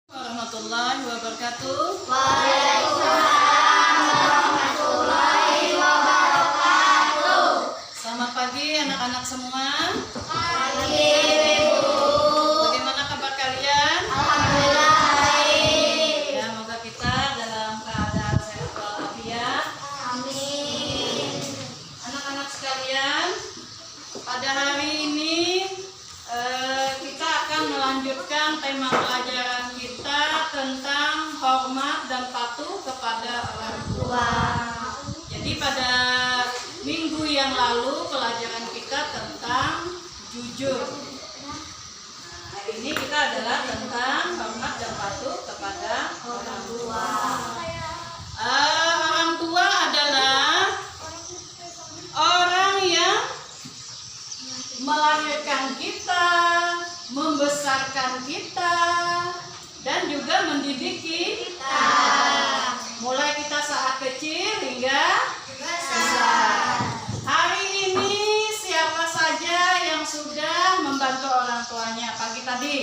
Warahmatullahi wabarakatuh. Waalaikumsalam warahmatullahi wabarakatuh. Selamat pagi anak-anak semua. Pagi, Ibu. Bagaimana kabar kalian? Alhamdulillah baik. Ya, semoga kita dalam keadaan sehat walafiat. Amin. Anak-anak sekalian, pada hari ini kita akan melanjutkan tema pelajaran kita tentang hormat dan patuh kepada orang tua. Jadi pada minggu yang lalu pelajaran kita tentang jujur. Nah, hari ini kita adalah tentang hormat dan patuh kepada orang tua. Orang tua adalah orang yang melahirkan kita, membesarkan kita, dan juga mendidik kita. Mulai kita saat kecil hingga besar. Hari ini siapa saja yang sudah membantu orang tuanya pagi tadi?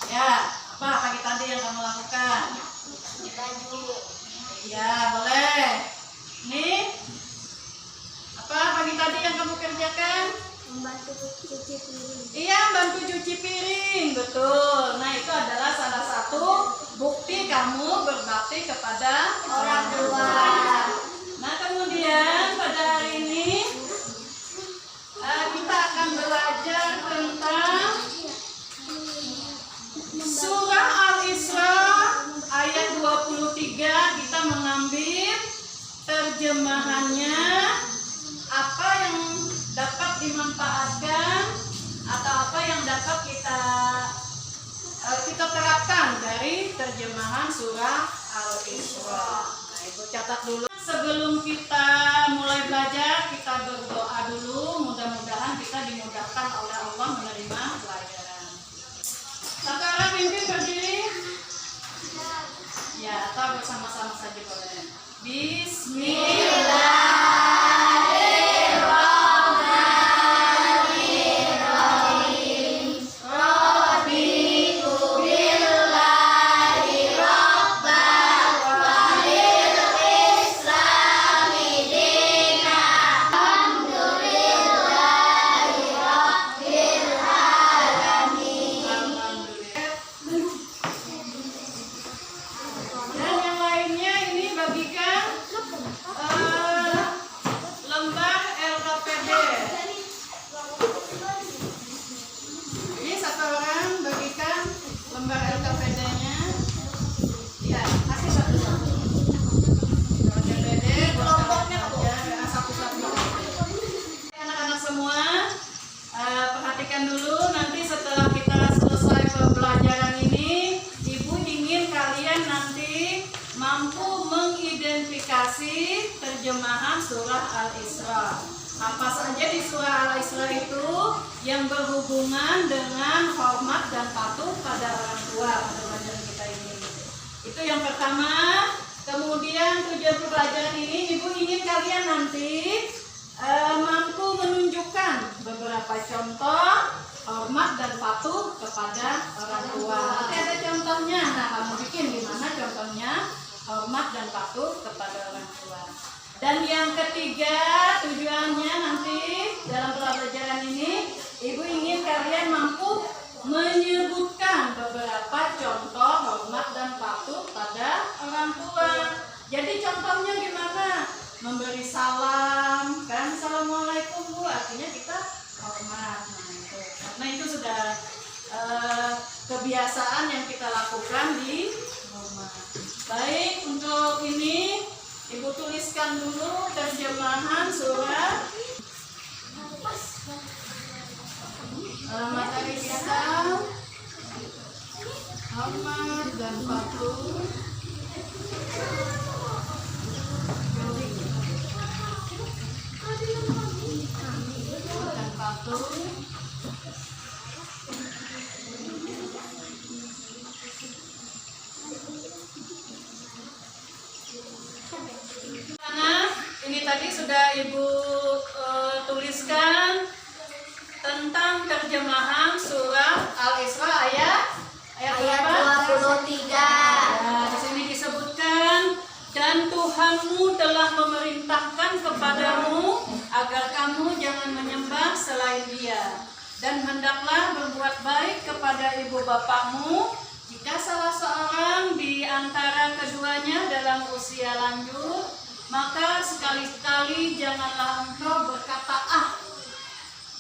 Ya, apa pagi tadi yang kamu lakukan? Baju. Ya, boleh. Nih, apa pagi tadi yang kamu kerjakan? Membantu cuci piring. Iya, bantu cuci piring, betul. Nah, itu adalah salah satu bukti kamu berbakti kepada Orang tua. Nah, kemudian pada hari ini kita akan belajar tentang surah Al-Isra ayat 23. Kita mengambil terjemahannya, apa yang dapat dimanfaatkan atau apa yang dapat kita terapkan dari terjemahan surah Al-Isra. Nah, Ibu catat dulu. Sebelum kita mulai belajar, kita berdoa dulu. Mudah-mudahan kita dimudahkan oleh Allah menerima pelajaran. Sekarang mimpi berdiri. Ya, atau bersama-sama saja boleh. Bismillah. Dan yang lainnya ini bagikan lembar LKPD. Ini satu orang bagikan lembar LKPD-nya. Ya, kasih satu-satu. LKPD kelompoknya satu-satu. Anak-anak semua, perhatikan dulu. Nanti setelah kita selesai pembelajaran ini, Ibu ingin kalian nanti mampu mengidentifikasi terjemahan surah Al-Isra. Apa saja di surah Al-Isra itu yang berhubungan dengan hormat dan patuh pada orang tua pada pelajaran kita ini. Itu yang pertama. Kemudian tujuan pelajaran ini Ibu ingin kalian nanti mampu menunjukkan beberapa contoh hormat dan patuh kepada orang tua. Nanti ada contohnya. Nah, kamu bikin gimana contohnya hormat dan patuh kepada orang tua. Dan yang ketiga, tujuannya nanti dalam pelajaran ini Ibu ingin kalian mampu menyebutkan beberapa contoh hormat dan patuh pada orang tua. Jadi contohnya gimana? Memberi salam, kan? Assalamualaikum Bu, artinya kita hormat. Nah itu sudah kebiasaan yang kita lakukan di rumah. Baik, untuk ini Ibu tuliskan dulu terjemahan surah materi kita hormat dan patuh dan patuh ini tadi sudah Ibu tuliskan tentang terjemahan surah Al-Isra ayat Ayat Ayat berapa? 23. Nah, di sini disebutkan, dan Tuhanmu telah memerintahkan kepadamu agar kamu jangan menyembah selain Dia, dan hendaklah berbuat baik kepada ibu bapakmu. Jika salah seorang di antara keduanya dalam usia lanjut, maka sekali-kali janganlah engkau berkata ah,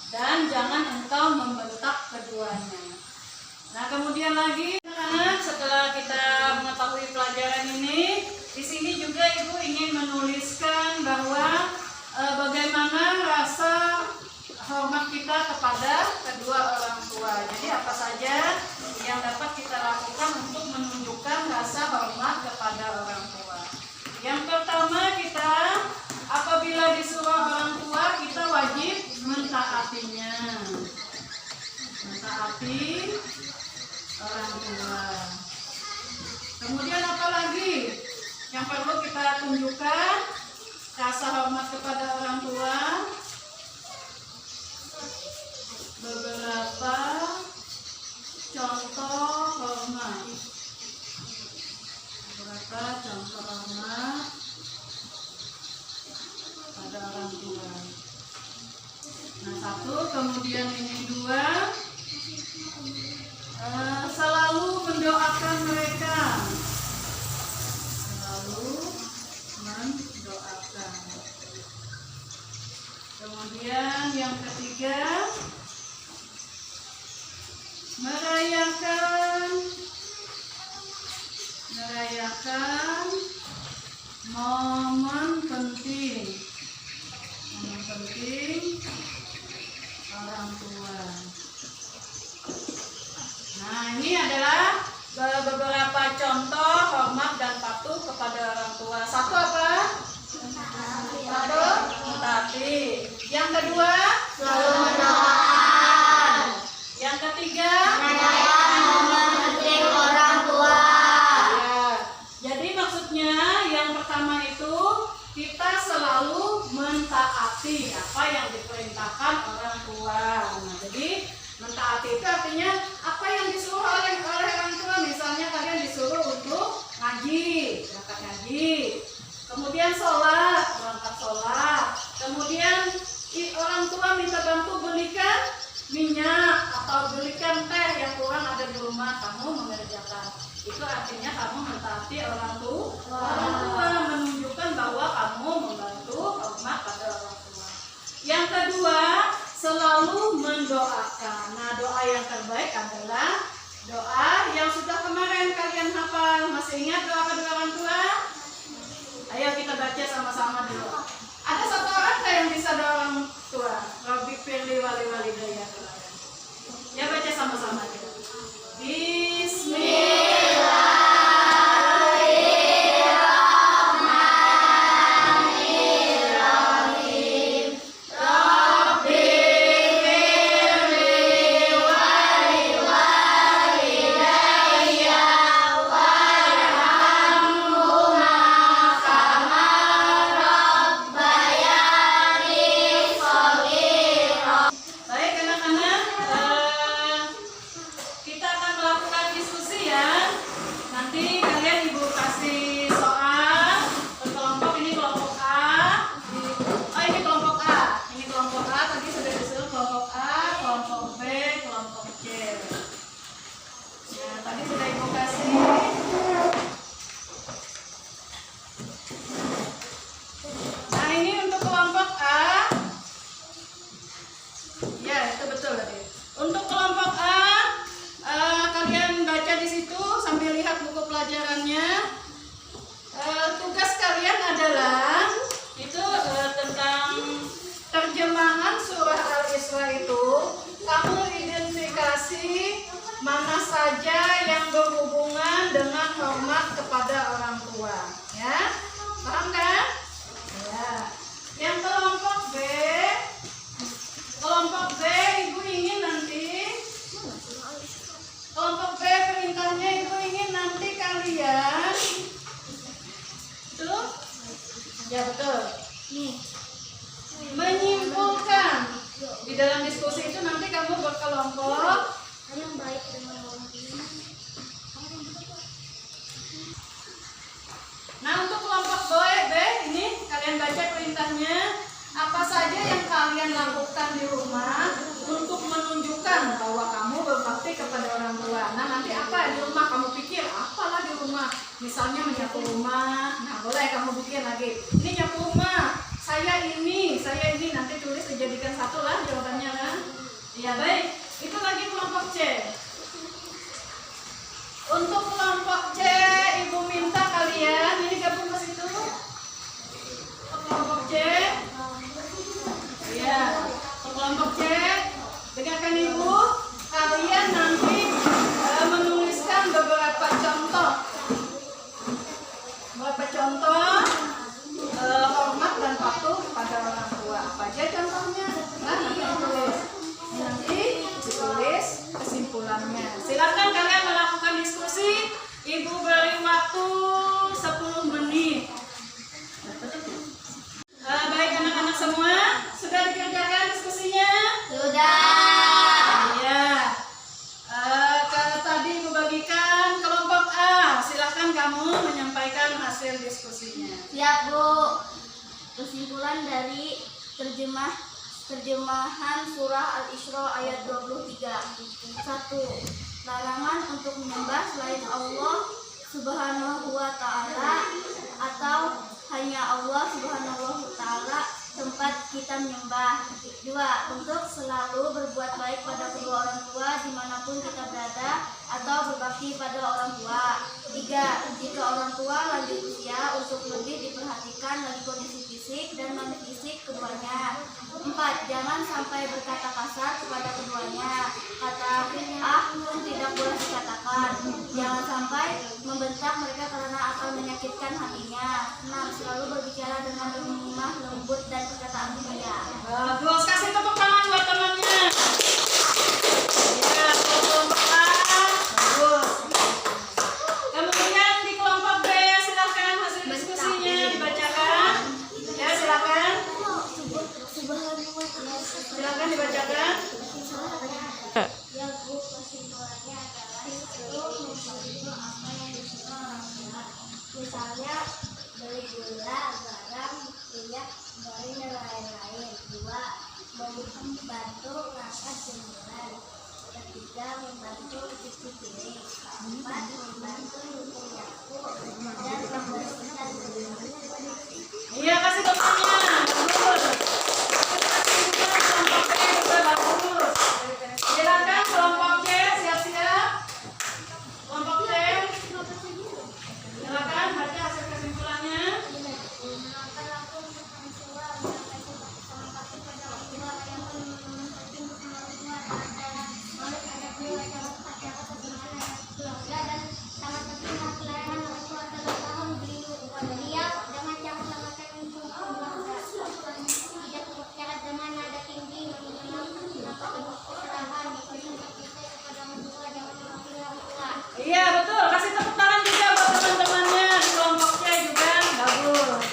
dan jangan engkau membentak keduanya. Nah, kemudian lagi, anak, setelah kita mengetahui pelajaran ini, di sini juga Ibu ingin menuliskan bahwa bagaimana rasa hormat kita kepada kedua orang tua. Jadi apa saja yang dapat kita lakukan untuk menunjukkan rasa hormat kepada orang tua. Yang pertama, kita apabila disuruh orang tua, kita wajib mentaatinya. Mentaati orang tua. Kemudian apa lagi yang perlu kita tunjukkan rasa hormat kepada orang tua? Beberapa contoh hormat. Beberapa contoh hormat pada orang tua. Nah, satu, kemudian ini dua. Selalu mendoakan mereka. Selalu mendoakan. Kemudian yang ketiga, merayakan momen penting orang tua. Nah, ini adalah beberapa contoh hormat dan patuh kepada orang tua. Satu apa? Satu, mentaati. Yang kedua, Selalu mendoakan. yang ketiga, Merayakan momen penting orang tua. ya. Jadi maksudnya yang pertama itu kita selalu mentaati apa yang diperintahkan orang tua. Nah, jadi mentaati itu artinya apa yang disuruh oleh orang tua. Misalnya kalian disuruh untuk ngaji, berangkat ngaji. Kemudian sholat, berangkat sholat. Kemudian orang tua minta bantu belikan minyak atau belikan teh yang kurang ada di rumah, kamu mengerjakan. Itu artinya kamu mentaati orang tua. Orang tua menunjukkan bahwa kamu membantu hormat pada orang tua. Yang kedua, selalu mendoakan. Nah, doa yang terbaik adalah doa yang sudah kemarin kalian hafal. Masih ingat doa kedua orang tua? Ayo kita baca sama-sama dulu. Ada satu orang nggak yang bisa doa orang tua? Rabbi firli wali walidayya. Ya, baca sama-sama kita. Bismillahirrahmanirrahim. Rabbi firli wali walidayya warhamhuma kama rabbayani shaghira. Baik anak-anak, kita akan melakukan diskusi ya. Nanti kalian ibu kasih soal berkelompok. Ini kelompok A. Oh, ini kelompok A. Ini kelompok A. Tadi sudah disuruh kelompok A, kelompok B, kelompok C. Nah, tadi sudah ibu kasih. Nah, ini untuk kelompok A. Ya, itu betul tadi. Untuk kelompok A, kalian baca di situ sambil lihat buku pelajarannya. Tugas kalian adalah itu tentang terjemahan surah Al-Isra itu. Kamu identifikasi mana saja yang berhubungan dengan hormat kepada orang tua, ya. Paham kan? Ya. Yang kelompok B, ibu ingin nanti kelompok B perintahnya ibu ingin nanti kalian tuh, ya betul, Nih. menyimpulkan di dalam diskusi itu. Nanti kamu berkelompok. Yang baik dengan orang tua. apa saja yang kalian lakukan di rumah untuk menunjukkan bahwa kamu berbakti kepada orang tua. Nah, nanti apa di rumah kamu pikir? Apalah di rumah? Misalnya menyapu rumah. Nah, boleh kamu bikin lagi. Ini nyapu rumah. Saya ini. Nanti tulis dijadikan satu lah jawabannya kan? Ya baik. Itu lagi kelompok C. Untuk kelompok C, Ibu minta kalian ini gabung ke situ. Kelompok C. Ya, kelompok C. Dengarkan Ibu, kalian nanti menuliskan beberapa contoh. Beberapa contoh hormat dan patuh pada orang tua. Apa aja contohnya? Nah, nanti ditulis. Nanti ditulis kesimpulannya. Silakan kalian melakukan diskusi. Ibu beri waktu 10 menit. Baik anak-anak semua, sudah dikerjakan diskusinya? Sudah. Iya. Kalau tadi Ibu bagikan kelompok A, silakan kamu menyampaikan hasil diskusinya. Siap, Bu. Kesimpulan dari terjemahan surah Al-Isra ayat 23. 1. Larangan untuk menyembah selain Allah Subhanahu wa ta'ala atau hanya Allah Subhanahu wa ta'ala tempat kita menyembah. 2. Untuk selalu berbuat baik pada kedua orang tua dimanapun kita berada atau berbakti pada orang tua. 3. Jika orang tua lanjut usia untuk lebih diperhatikan lagi kondisi fisik dan non fisik keduanya. 4. Jangan sampai berkata kasar kepada keduanya. Kata pun tidak boleh dikatakan. Jangan sampai membentak mereka karena akan menyakitkan hatinya. 6. Selalu berbicara dengan lemah lembut dan perkataan mulia. Bagus, kasih tepuk tangan buat temannya. Ya, kelompok A, bagus. Kemudian di kelompok B, silakan hasil diskusinya dibacakan. Ya, silakan. Silakan dibacakan. Ya, Bu, kesimpulannya adalah itu membantu apa yang disuruh orang tua. Misalnya beli gula, garam, minyak, goreng dan lain-lain. 2. Membantu ngangkat jemuran. 3. Membantu cuci piring. 4. Membantu nyuci nyapu dan membersihkan rumah. Iya, kasih tepuknya. Bagus. Kelompok B juga bagus. Silakan kelompok C, siap-siap. Kelompok C, silakan baca hasil kesimpulannya. Iya betul, kasih tepuk tangan juga buat teman-temannya di kelompok C juga bagus.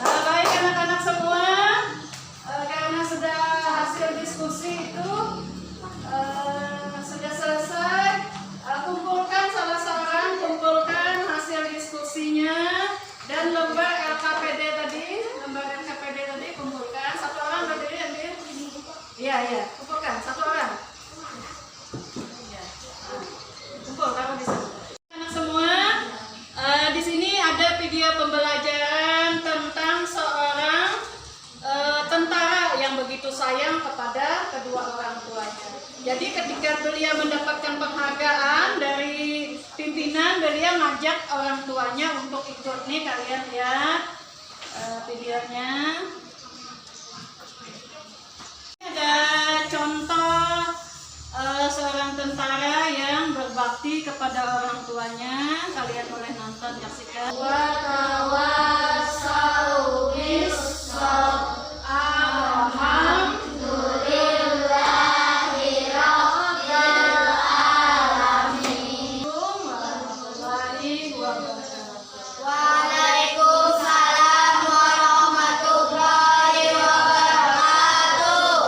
Baik anak-anak semua, karena sudah hasil diskusi itu sudah selesai, kumpulkan salah seorang, kumpulkan hasil diskusinya dan lembar LKPD tadi, kumpulkan satu orang berdiri ambil. Iya, kumpulkan satu orang. Kumpul taruh di sana. Anak semua, di sini ada video pembelajaran tentang seorang tentara yang begitu sayang kepada kedua orang tuanya. Jadi ketika beliau mendapatkan penghargaan dari pimpinan, beliau ngajak orang tuanya untuk ikut. Nih kalian lihat videonya. Ada contoh seorang tentara yang berbakti kepada orang tuanya. Kalian boleh nonton, saksikan.